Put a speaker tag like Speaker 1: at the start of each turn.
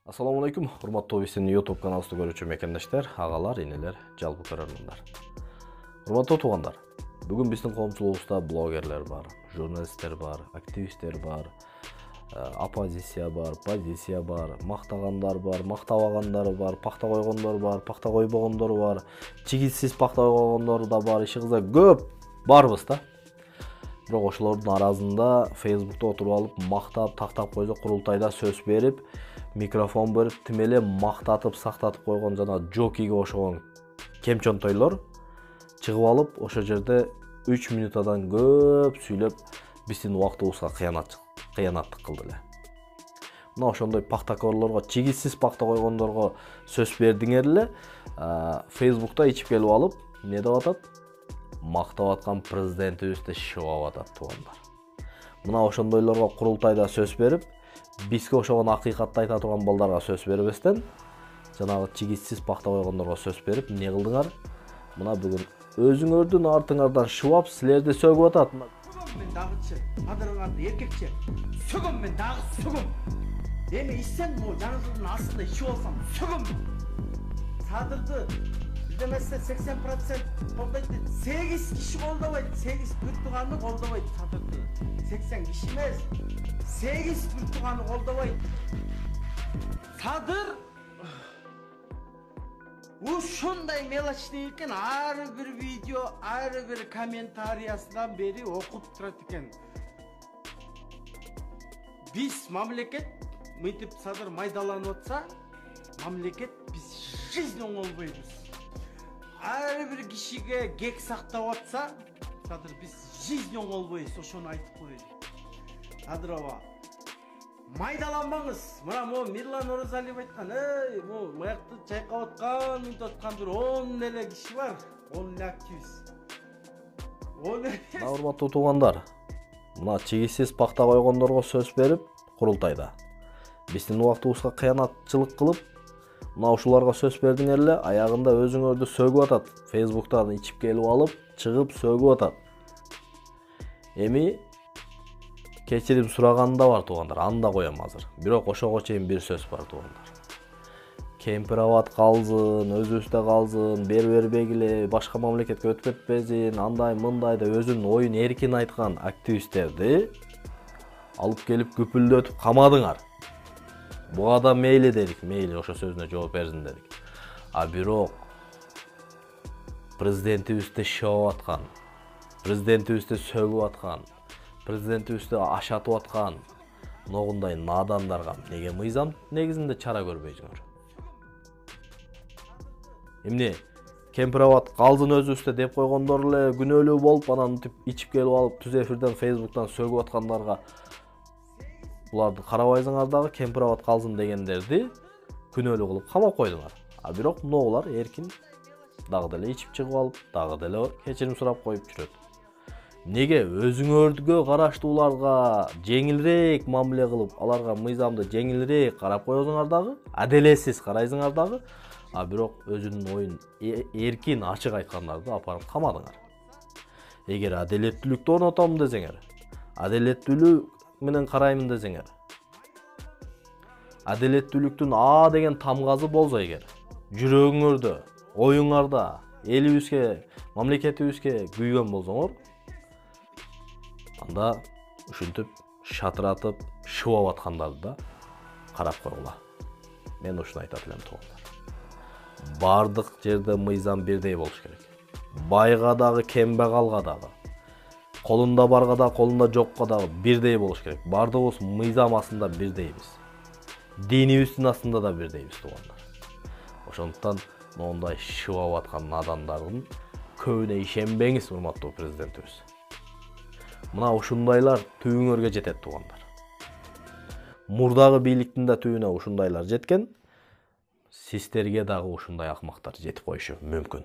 Speaker 1: Assalamu alaikum, урматтуу биздин YouTube каналыбызды көрүүчү мекендештер, агалар, энелер, жалпы көрөрмандар. Урматтуу туугандар, бүгүн биздин коомчулугубузда блогерлер бар, журналисттер бар, активисттер бар, оппозиция бар, позиция бар, мактагандар бар, мактабагандар бар, пакта койгондор бар, пакта койбогондор бар, чигитсиз пакта койгондор да бар, иши кыза көп барбыз да. Бирок ошолордун арасында Facebook'та отуруп алып, мактап, тактап койсо, курултайда сөз берип, микрофон берип, тим эле мактатып, сактатып койгон жана жокиге окшогон кемчонтойлор чыгып алып, ошол жерде 3 минутадан көп сүйлөп, биздин убактыбызга кыянаттык кылды эле. Мына ошондой пактакорлорго, чигитсиз пакта койгондорго сөз бердиңер эле, Facebook'та ичип келип алып, эмне деп атат? Мактап аткан президентибизди шыбап атат туугандар. Мына ошондойлорго курултайда сөз берип, бизге ошогон акыйкатты айта турган балдарга сөз бербестен, жанагы чигитсиз пакта койгондорго сөз берип, эмне кылдыңар? Мына бүгүн өзүңөрдүн артыңардан шыбап, силерди сөгүп атат.
Speaker 2: Мен дагычы, адырыңарды эркекче, сөгөм мен дагы сөгөм. Эми ишсем, могу жаңы астында ишип алсам, сөгөм. Садырды демесе 80% колдойт. 8 киши колдобойт, 8 бүртүганы колдобойт Садырды. 80 киши эмес, 8 бүртүганы колдобойт. Садыр ушундай мелочный экен, ар бир видео, ар бир комментариясынан бери окуп турат экен. Биз мамлекет мынтип Садыр майдаланып атса, мамлекет биз жизнь оңолбойбуз. Ар бир кишиге кек сактап атса, Садыр биз жизнь оңолбойбуз, ошону айтып коеюн. Садыр аба, майдаланбаңыз. Мына могу Мирлан Оразалиев айткан, могу маякты чайкап аткан, мынтип аткан бир 10 эле киши бар, 10 эле активист.
Speaker 1: Урматтуу туугандар, мына чигитсиз пакта койгондорго сөз берип, курултайда биздин убактыбызга кыянатчылык кылып, мына ушуларга сөз бердиңер эле, аягында өзүңөрдү сөгүп атат. Facebook'тан ичип келип алып, чыгып сөгүп атат. Эми кечирим сураганда бар туугандар, аны да коем азыр. Бирок ошого чейин бир сөз бар туугандар. Кемпир абат калзын, өзүбүздө калзын, бербегиле, башка мамлекетке өтүп кетпесин, андай мындай деп өзүнүн оюн эркин айткан активисттерди алып келип күпүлдөтүп камадыңар. Буга да мейли дедик, мейли ошо сөзүнө жооп берсин дедик. А бирок президентибизди шыбап аткан, президентибизди сөгүп аткан, президентибизди ашатып аткан могундай надандарга неге мыйзам негизинде чара көрбөйсүңөр? Эмне кемпир абат калзын өзүбүздө деп койгондор эле күнөөлүү болуп, анан ичип келип алып түз эфирден Facebook'тан сөгүп аткандарга буларды карабайсыңар дагы, кемпир абат калзын дегендерди күнөөлүү кылып камап койдуңар. А бирок могулар эркин дагы деле ичип чыгып алып, дагы деле кечирим сурап коюп жүрөт. Неге өзүңөргө караштууларга жеңилирээк мамиле кылып, аларга мыйзамды жеңилирээк карап коесуңар дагы, адилетсиз карайсыңар дагы, а бирок өзүнүн оюн эркин, ачык айткандарды апарып камадыңар. Эгер адилеттүүлүктү орнотом десеңер, адилеттүүлүк менен караймын десеңер, адилеттүүлүктүн А деген тамгасы болсо эгер, жүрөгүңөрдө, оюңарда элибизге, мамлекетибизге күйгөн болсоңор, анда ушинтип шатыратып, шыбап аткандарды да карап койгула. Мен ушуну айтат элем туугандар. Бардык жерде мыйзам бирдей болуш керек. Байга дагы, кембагалга дагы, колунда барга да, колунда жокко дагы бирдей болуш керек. Бардыгыбыз мыйзам астында бирдейбиз. Динибиздин астында да бирдейбиз туугандар. Ошондуктан мондай шыбап аткан надандардын көбүнө ишенбеңиз, урматтуу президентибиз. Мына ушундайлар түбүңөргө жетет туугандар. Мурдагы бийликтин да түбүнө ушундайлар жеткен, сиздерге дагы ушундай акмактар жетип коюшу мүмкүн.